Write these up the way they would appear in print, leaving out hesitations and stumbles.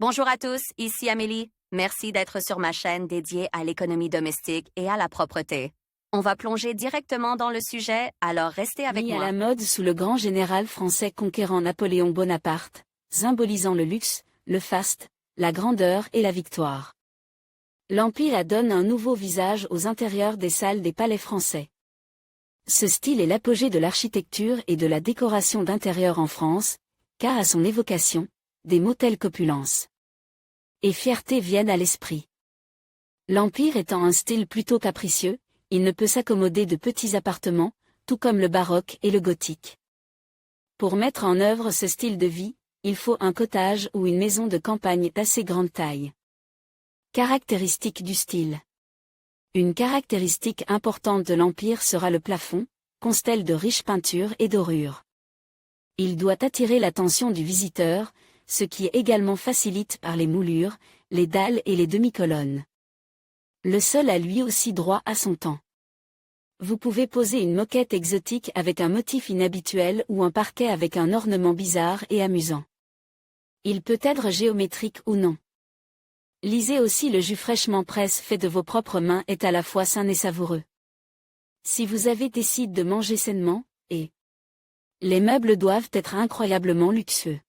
Bonjour à tous, ici Amélie. Merci d'être sur ma chaîne dédiée à l'économie domestique et à la propreté. On va plonger directement dans le sujet, alors restez avec Mis moi. à la mode sous le grand général français conquérant Napoléon Bonaparte, symbolisant le luxe, le faste, la grandeur et la victoire. L'Empire donne un nouveau visage aux intérieurs des salles des palais français. Ce style est l'apogée de l'architecture et de la décoration d'intérieur en France, car à son évocation, des mots tels qu'opulence et fierté viennent à l'esprit. L'Empire étant un style plutôt capricieux, il ne peut s'accommoder de petits appartements, tout comme le baroque et le gothique. Pour mettre en œuvre ce style de vie, il faut un cottage ou une maison de campagne d'assez grande taille. Caractéristiques du style. Une caractéristique importante de l'Empire sera le plafond, constellé de riches peintures et dorures. Il doit attirer l'attention du visiteur, ce qui est également facilité par les moulures, les dalles et les demi-colonnes. Le sol a lui aussi droit à son temps. Vous pouvez poser une moquette exotique avec un motif inhabituel ou un parquet avec un ornement bizarre et amusant. Il peut être géométrique ou non. Lisez aussi le jus fraîchement presse fait de vos propres mains est à la fois sain et savoureux. Si vous avez décidé de manger sainement, les meubles doivent être incroyablement luxueux.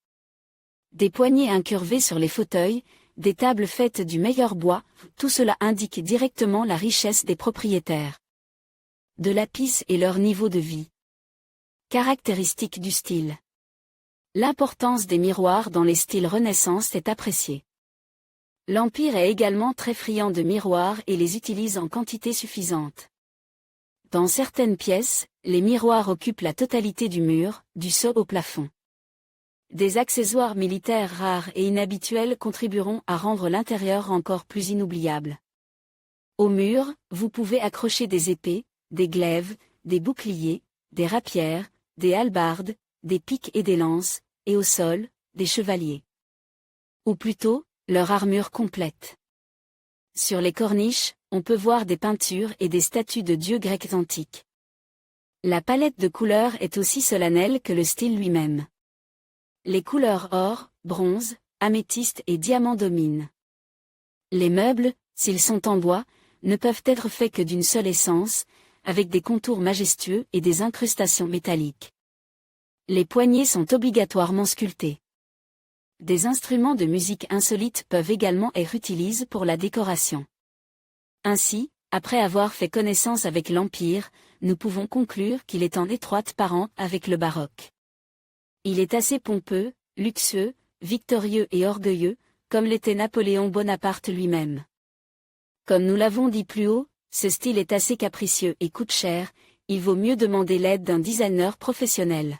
Des poignées incurvées sur les fauteuils, des tables faites du meilleur bois, tout cela indique directement la richesse des propriétaires. De lapis et leur niveau de vie. Caractéristiques du style. L'importance des miroirs dans les styles Renaissance est appréciée. L'Empire est également très friand de miroirs et les utilise en quantité suffisante. Dans certaines pièces, les miroirs occupent la totalité du mur, du sol au plafond. Des accessoires militaires rares et inhabituels contribueront à rendre l'intérieur encore plus inoubliable. Au mur, vous pouvez accrocher des épées, des glaives, des boucliers, des rapières, des hallebardes, des piques et des lances, et au sol, des chevaliers. Ou plutôt, leur armure complète. Sur les corniches, on peut voir des peintures et des statues de dieux grecs antiques. La palette de couleurs est aussi solennelle que le style lui-même. Les couleurs or, bronze, améthyste et diamant dominent. Les meubles, s'ils sont en bois, ne peuvent être faits que d'une seule essence, avec des contours majestueux et des incrustations métalliques. Les poignées sont obligatoirement sculptées. Des instruments de musique insolites peuvent également être utilisés pour la décoration. Ainsi, après avoir fait connaissance avec l'Empire, nous pouvons conclure qu'il est en étroite parenté avec le baroque. Il est assez pompeux, luxueux, victorieux et orgueilleux, comme l'était Napoléon Bonaparte lui-même. Comme nous l'avons dit plus haut, ce style est assez capricieux et coûte cher, il vaut mieux demander l'aide d'un designer professionnel.